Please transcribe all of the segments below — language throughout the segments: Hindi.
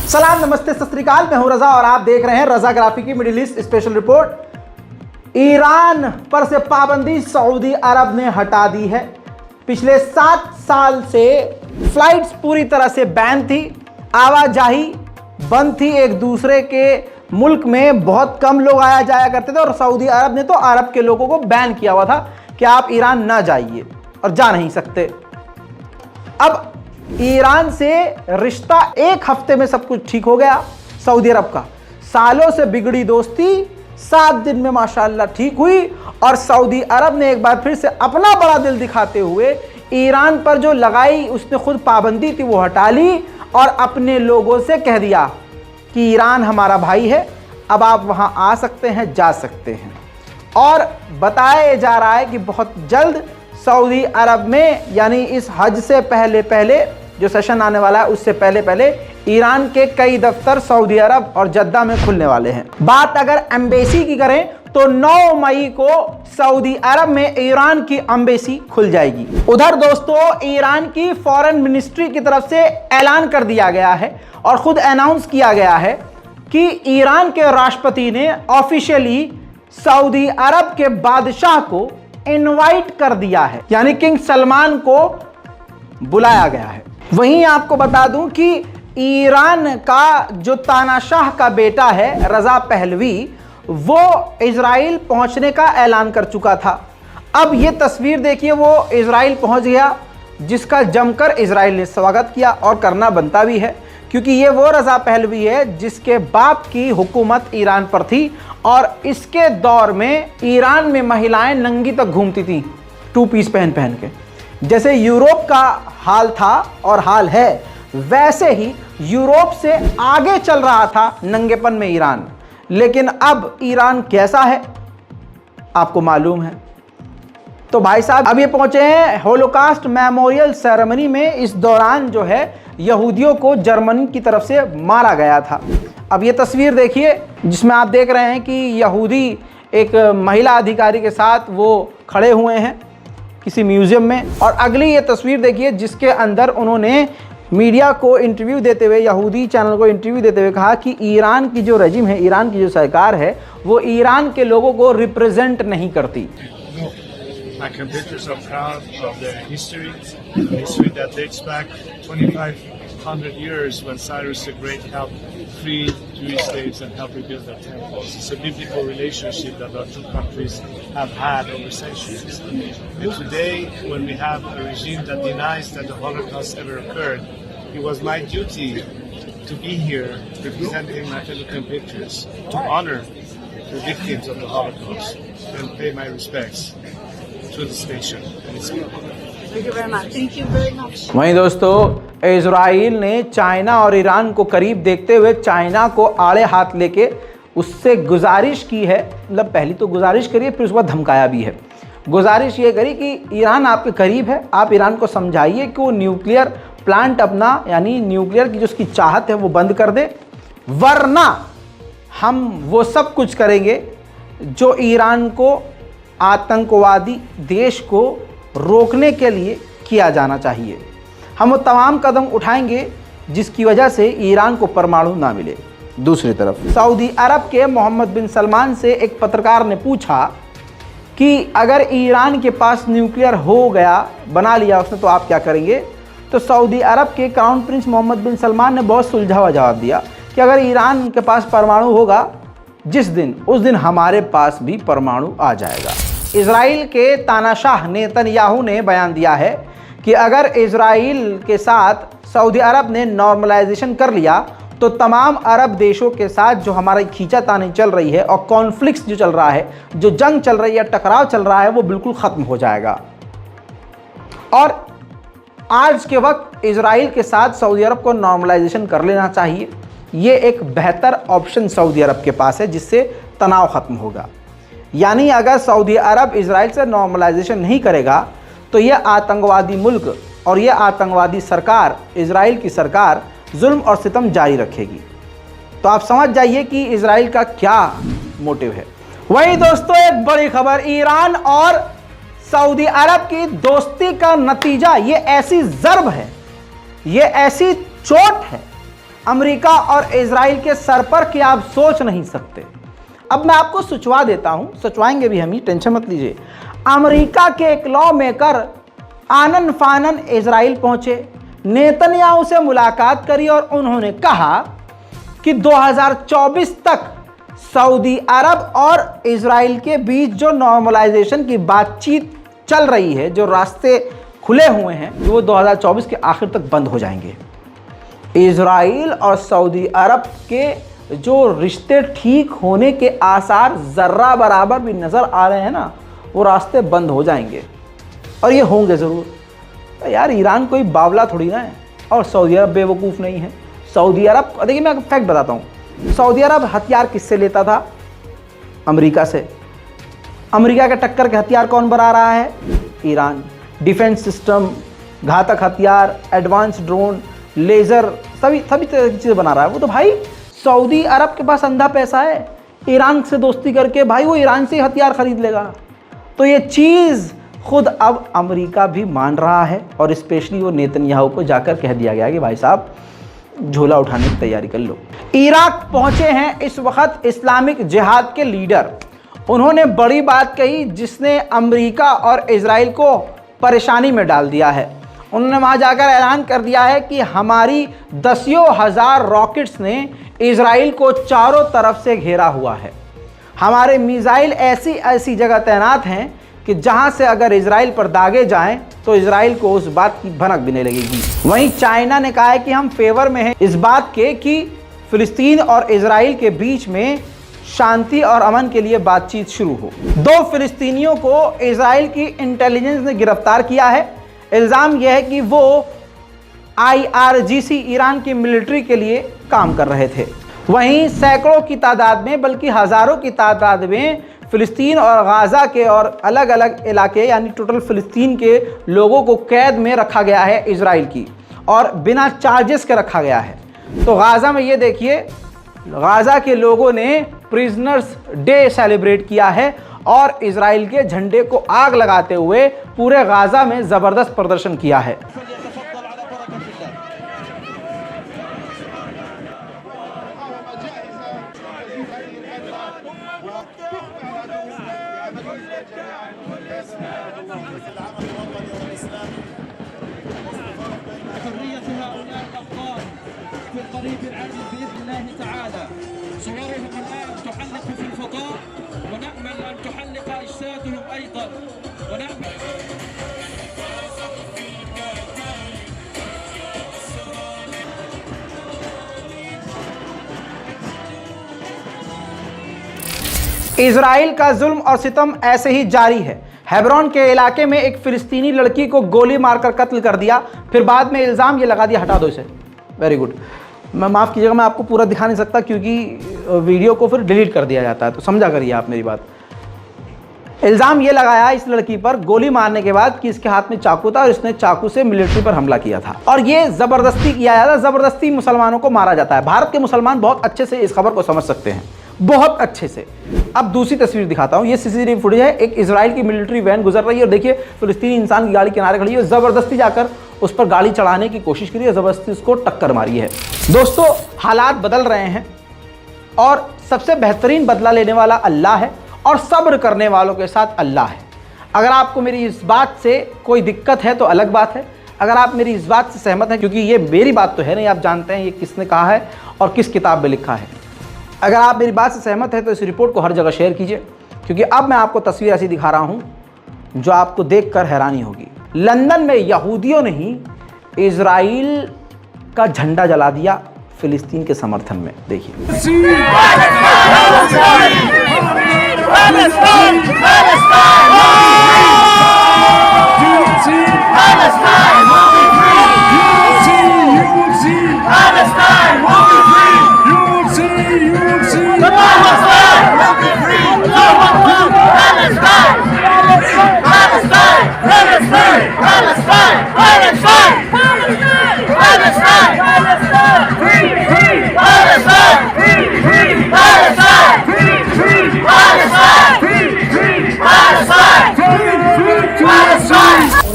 सलाम, नमस्ते, सत श्री अकाल। मैं हूं रजा और आप देख रहे हैं रजा ग्राफी की middle east special report. Iran पर से पाबंदी सऊदी अरब ने हटा दी है। पिछले 7 साल से फ्लाइट्स पूरी तरह से बैन थी, आवाजाही बंद थी, एक दूसरे के मुल्क में बहुत कम लोग आया जाया करते थे और सऊदी अरब ने तो अरब के लोगों को बैन किया हुआ था कि आप ईरान ना जाइए और जा नहीं सकते। अब ईरान से रिश्ता एक हफ्ते में सब कुछ ठीक हो गया। सऊदी अरब का सालों से बिगड़ी दोस्ती 7 दिन में माशाअल्लाह ठीक हुई और सऊदी अरब ने एक बार फिर से अपना बड़ा दिल दिखाते हुए ईरान पर जो लगाई उसने खुद पाबंदी थी वो हटा ली और अपने लोगों से कह दिया कि ईरान हमारा भाई है, अब आप वहां आ सकते हैं, जा सकते हैं। और बताया जा रहा है कि बहुत जल्द सऊदी अरब में यानी इस हज से पहले जो सेशन आने वाला है उससे पहले ईरान के कई दफ्तर सऊदी अरब और जद्दा में खुलने वाले हैं। बात अगर एम्बेसी की करें तो 9 मई को सऊदी अरब में ईरान की एम्बेसी खुल जाएगी। उधर दोस्तों ईरान की फॉरेन मिनिस्ट्री की तरफ से ऐलान कर दिया गया है और खुद अनाउंस किया गया है कि ईरान के राष्ट्रपति ने ऑफिशियली सऊदी अरब के बादशाह को इनवाइट कर दिया है, यानी किंग सलमान को बुलाया गया है। वहीं आपको बता दूं कि ईरान का जो तानाशाह का बेटा है रजा पहलवी, वो इजराइल पहुंचने का ऐलान कर चुका था। अब ये तस्वीर देखिए, वो इजराइल पहुंच गया जिसका जमकर इजराइल ने स्वागत किया और करना बनता भी है, क्योंकि ये वो रजा पहलवी है जिसके बाप की हुकूमत ईरान पर थी और इसके दौर में ईरान में महिलाएं नंगी तक घूमती थी 2 पीस पहन के। जैसे यूरोप का हाल था और हाल है, वैसे ही यूरोप से आगे चल रहा था नंगेपन में ईरान। लेकिन अब ईरान कैसा है आपको मालूम है। तो भाई साहब अब ये पहुंचे हैं होलोकास्ट मेमोरियल सेरेमनी में। इस दौरान जो है यहूदियों को जर्मनी की तरफ से मारा गया था। अब ये तस्वीर देखिए जिसमें आप देख रहे हैं कि यहूदी एक महिला अधिकारी के साथ वो खड़े हुए हैं किसी म्यूजियम में। और अगली ये तस्वीर देखिए जिसके अंदर उन्होंने मीडिया को इंटरव्यू देते हुए, यहूदी चैनल को इंटरव्यू देते हुए कहा कि ईरान की जो रजीम है, ईरान की जो सरकार है, वो ईरान के लोगों को रिप्रेजेंट नहीं करती। My compatriots are proud of their history that dates back 2,500 years when Cyrus the Great helped free Jewish slaves and helped rebuild their temples. It's a biblical relationship that our two countries have had over centuries. And today, when we have a regime that denies that the Holocaust ever occurred, it was my duty to be here representing my fellow compatriots to honor the victims of the Holocaust and pay my respects to this nation and its people. Thank you very much. Thank you very much. वहीं दोस्तों इजराइल ने चाइना और ईरान को करीब देखते हुए चाइना को आड़े हाथ लेके उससे गुजारिश की है। मतलब पहली तो गुजारिश करी है, फिर उसके बाद धमकाया भी है। गुजारिश ये करी कि ईरान आपके करीब है, आप ईरान को समझाइए कि वो न्यूक्लियर प्लांट अपना यानी न्यूक्लियर की जो उसकी चाहत है वो बंद कर दे, वरना हम वो सब कुछ करेंगे जो ईरान को आतंकवादी देश को रोकने के लिए किया जाना चाहिए। हम वो तमाम कदम उठाएंगे जिसकी वजह से ईरान को परमाणु ना मिले। दूसरी तरफ सऊदी अरब के मोहम्मद बिन सलमान से एक पत्रकार ने पूछा कि अगर ईरान के पास न्यूक्लियर हो गया, बना लिया उसने, तो आप क्या करेंगे? तो सऊदी अरब के क्राउन प्रिंस मोहम्मद बिन सलमान ने बहुत सुलझा हुआ जवाब दिया कि अगर ईरान के पास परमाणु होगा जिस दिन, उस दिन हमारे पास भी परमाणु आ जाएगा। इजराइल के तानाशाह नेतन्याहू ने बयान दिया है कि अगर इजराइल के साथ सऊदी अरब ने नॉर्मलाइजेशन कर लिया तो तमाम अरब देशों के साथ जो हमारी खींचातानी चल रही है और कॉन्फ्लिक्ट्स जो चल रहा है, जो जंग चल रही है, टकराव चल रहा है, वो बिल्कुल ख़त्म हो जाएगा। और आज के वक्त इजराइल के साथ सऊदी अरब को नॉर्मलाइजेशन कर लेना चाहिए। ये एक बेहतर ऑप्शन सऊदी अरब के पास है जिससे तनाव ख़त्म होगा। यानी अगर सऊदी अरब इजराइल से नॉर्मलाइजेशन नहीं करेगा तो ये आतंकवादी मुल्क और ये आतंकवादी सरकार, इजराइल की सरकार, जुल्म और सितम जारी रखेगी। तो आप समझ जाइए कि इजराइल का क्या मोटिव है। वहीं दोस्तों एक बड़ी खबर, ईरान और सऊदी अरब की दोस्ती का नतीजा, ये ऐसी ज़र्ब है, ये ऐसी चोट है अमेरिका और इजराइल के सर पर कि आप सोच नहीं सकते। अब मैं आपको सोचवा देता हूं, सोचवाएंगे भी हम ही, टेंशन मत लीजिए। अमेरिका के एक लॉ मेकर आनन फानन इजराइल पहुंचे, नेतन्याहू से मुलाकात करी और उन्होंने कहा कि 2024 तक सऊदी अरब और इजराइल के बीच जो नॉर्मलाइजेशन की बातचीत चल रही है, जो रास्ते खुले हुए हैं, वो 2024 के आखिर तक बंद हो जाएंगे। इजराइल और सऊदी अरब के जो रिश्ते ठीक होने के आसार जर्रा बराबर भी नज़र आ रहे हैं ना, वो रास्ते बंद हो जाएंगे और ये होंगे ज़रूर। तो यार ईरान कोई बावला थोड़ी ना है और सऊदी अरब बेवकूफ़ नहीं है। सऊदी अरब, देखिए मैं फैक्ट बताता हूँ, सऊदी अरब हथियार किससे लेता था? अमेरिका से। अमेरिका के टक्कर के हथियार कौन बना रहा है? ईरान। डिफेंस सिस्टम, घातक हथियार, एडवांस ड्रोन, लेज़र, सभी चीज़ें बना रहा है वो। तो भाई सऊदी अरब के पास अंधा पैसा है, ईरान से दोस्ती करके भाई वो ईरान से हथियार खरीद लेगा। तो ये चीज़ खुद अब अमेरिका भी मान रहा है और स्पेशली वो नेतन्याहू को जाकर कह दिया गया कि भाई साहब झोला उठाने की तैयारी कर लो। इराक पहुंचे हैं इस वक्त इस्लामिक जिहाद के लीडर। उन्होंने बड़ी बात कही जिसने अमेरिका और इजराइल को परेशानी में डाल दिया है। उन्होंने वहां जाकर ऐलान कर दिया है कि हमारी दसियों हजार रॉकेट्स ने इजराइल को चारों तरफ से घेरा हुआ है। हमारे मिसाइल ऐसी ऐसी जगह तैनात हैं कि जहां से अगर इजराइल पर दागे जाएं तो इजराइल को उस बात की भनक भी नहीं लगेगी। वहीं चाइना ने कहा है कि हम फेवर में हैं इस बात के कि फिलिस्तीन और इजराइल के बीच में शांति और अमन के लिए बातचीत शुरू हो। 2 फिलिस्तीनियों को इजराइल की इंटेलिजेंस ने गिरफ्तार किया है। इल्ज़ाम यह है कि वो IRGC ईरान की मिलिट्री के लिए काम कर रहे थे। वहीं सैकड़ों की तादाद में, बल्कि हज़ारों की तादाद में फ़िलिस्तीन और गाज़ा के और अलग अलग इलाके यानी टोटल फ़िलिस्तीन के लोगों को कैद में रखा गया है इजराइल की, और बिना चार्जेस के रखा गया है। तो गाज़ा में ये देखिए, गाज़ा के लोगों ने प्रिजनर्स डे सेलिब्रेट किया है और इजराइल के झंडे को आग लगाते हुए पूरे गाज़ा में ज़बरदस्त प्रदर्शन किया है। इजराइल का जुल्म और सितम ऐसे ही जारी है। हेब्रोन के इलाके में एक फिलिस्तीनी लड़की को गोली मारकर कत्ल कर दिया, फिर बाद में इल्ज़ाम ये लगा दिया, हटा दो इसे। Very good. मैं माफ़ कीजिएगा, मैं आपको पूरा दिखा नहीं सकता क्योंकि वीडियो को फिर डिलीट कर दिया जाता है, तो समझा करिए आप मेरी बात। इल्ज़ाम ये लगाया इस लड़की पर गोली मारने के बाद कि इसके हाथ में चाकू था और इसने चाकू से मिलिट्री पर हमला किया था और ये ज़बरदस्ती किया जाता है। ज़बरदस्ती मुसलमानों को मारा जाता है। भारत के मुसलमान बहुत अच्छे से इस खबर को समझ सकते हैं, बहुत अच्छे से। अब दूसरी तस्वीर दिखाता हूं। ये CCTV फुटेज है। एक इजराइल की मिलिट्री वैन गुजर रही है और देखिए फिलिस्तीनी इंसान की गाड़ी किनारे खड़ी है, जबरदस्ती जाकर उस पर गाड़ी चढ़ाने की कोशिश करी है, जबरदस्ती उसको टक्कर मारी है। दोस्तों हालात बदल रहे हैं और सबसे बेहतरीन बदला लेने वाला अल्लाह है और सब्र करने वालों के साथ अल्लाह है। अगर आपको मेरी इस बात से कोई दिक्कत है तो अलग बात है, अगर आप मेरी इस बात से सहमत हैं, क्योंकि ये मेरी बात तो है नहीं, आप जानते हैं ये किसने कहा है और किस किताब में लिखा है। अगर आप मेरी बात से सहमत हैं तो इस रिपोर्ट को हर जगह शेयर कीजिए, क्योंकि अब मैं आपको तस्वीर ऐसी दिखा रहा हूं जो आपको देखकर हैरानी होगी। लंदन में यहूदियों ने ही इजराइल का झंडा जला दिया फिलिस्तीन के समर्थन में। देखिए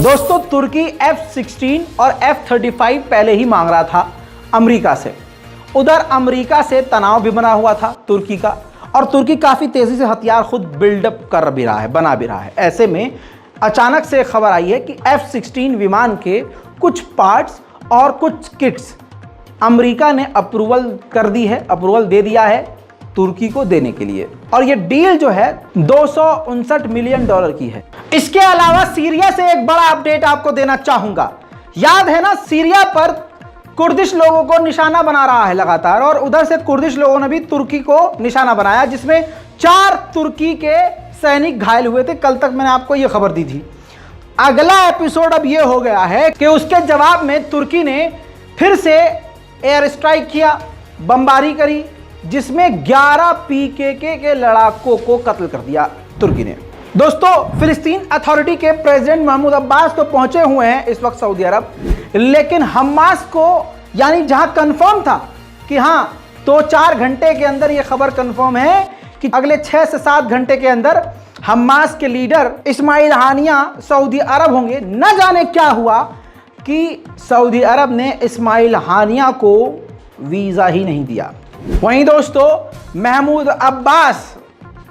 दोस्तों तुर्की F-16 और F-35 पहले ही मांग रहा था अमेरिका से उधर अमेरिका से तनाव भी बना हुआ था तुर्की का, और तुर्की काफ़ी तेज़ी से हथियार खुद बिल्डअप कर भी रहा है, बना भी रहा है। ऐसे में अचानक से खबर आई है कि F-16 विमान के कुछ पार्ट्स और कुछ किट्स अमेरिका ने अप्रूवल कर दी है, अप्रूवल दे दिया है तुर्की को देने के लिए, और ये डील जो है 259 मिलियन डॉलर की है। इसके अलावा सीरिया से एक बड़ा अपडेट आपको देना चाहूंगा। याद है ना, सीरिया पर कुर्दिश लोगों को निशाना बना रहा है लगातार, और उधर से कुर्दिश लोगों ने भी तुर्की को निशाना बनाया, जिसमें 4 तुर्की के सैनिक घायल हुए थे। कल तक मैंने आपको यह खबर दी थी। अगला एपिसोड अब यह हो गया है कि उसके जवाब में तुर्की ने फिर से एयर स्ट्राइक किया, बमबारी करी, जिसमें 11 पीकेके के लड़ाकों को कत्ल कर दिया तुर्की ने। दोस्तों, फिलिस्तीन अथॉरिटी के प्रेसिडेंट महमूद अब्बास तो पहुंचे हुए हैं इस वक्त सऊदी अरब, लेकिन हमास को, यानी जहां कंफर्म था कि हां 2-4 घंटे के अंदर यह खबर कंफर्म है कि अगले 6 से 7 घंटे के अंदर हमास के लीडर इस्माइल हानिया सऊदी अरब होंगे, न जाने क्या हुआ कि सऊदी अरब ने इस्माइल हानिया को वीज़ा ही नहीं दिया। वहीं दोस्तों, महमूद अब्बास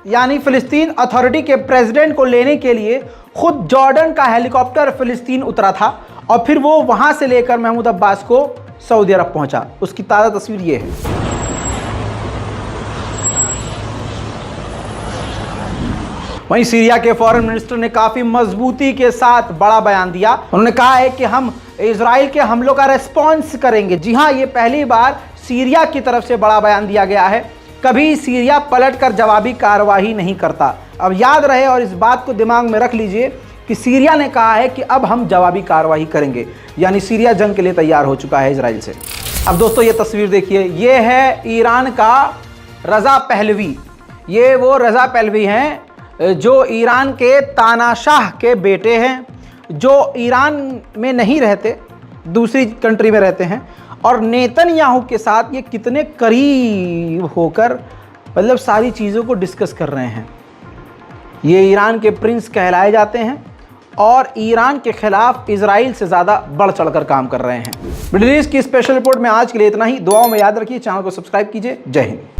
यानी फिलिस्तीन अथॉरिटी के प्रेसिडेंट को लेने के लिए खुद जॉर्डन का हेलीकॉप्टर फिलिस्तीन उतरा था, और फिर वो वहां से लेकर महमूद अब्बास को सऊदी अरब पहुंचा। उसकी ताज़ा तस्वीर ये है। वहीं सीरिया के फॉरेन मिनिस्टर ने काफ़ी मजबूती के साथ बड़ा बयान दिया। उन्होंने कहा है कि हम इजराइल के हमलों का रेस्पॉन्स करेंगे। जी हाँ, ये पहली बार सीरिया की तरफ से बड़ा बयान दिया गया है। कभी सीरिया पलटकर जवाबी कार्रवाई नहीं करता। अब याद रहे और इस बात को दिमाग में रख लीजिए कि सीरिया ने कहा है कि अब हम जवाबी कार्रवाई करेंगे, यानी सीरिया जंग के लिए तैयार हो चुका है इजराइल से। अब दोस्तों, ये तस्वीर देखिए, ये है ईरान का रज़ा पहलवी। ये वो रज़ा पहलवी हैं जो ईरान के तानाशाह के बेटे हैं, जो ईरान में नहीं रहते, दूसरी कंट्री में रहते हैं, और नेतन्याहू के साथ ये कितने करीब होकर मतलब सारी चीज़ों को डिस्कस कर रहे हैं। ये ईरान के प्रिंस कहलाए जाते हैं और ईरान के खिलाफ इजराइल से ज़्यादा बढ़ चढ़कर काम कर रहे हैं। मिडिल ईस्ट की स्पेशल रिपोर्ट में आज के लिए इतना ही। दुआओं में याद रखिए, चैनल को सब्सक्राइब कीजिए। जय हिंद।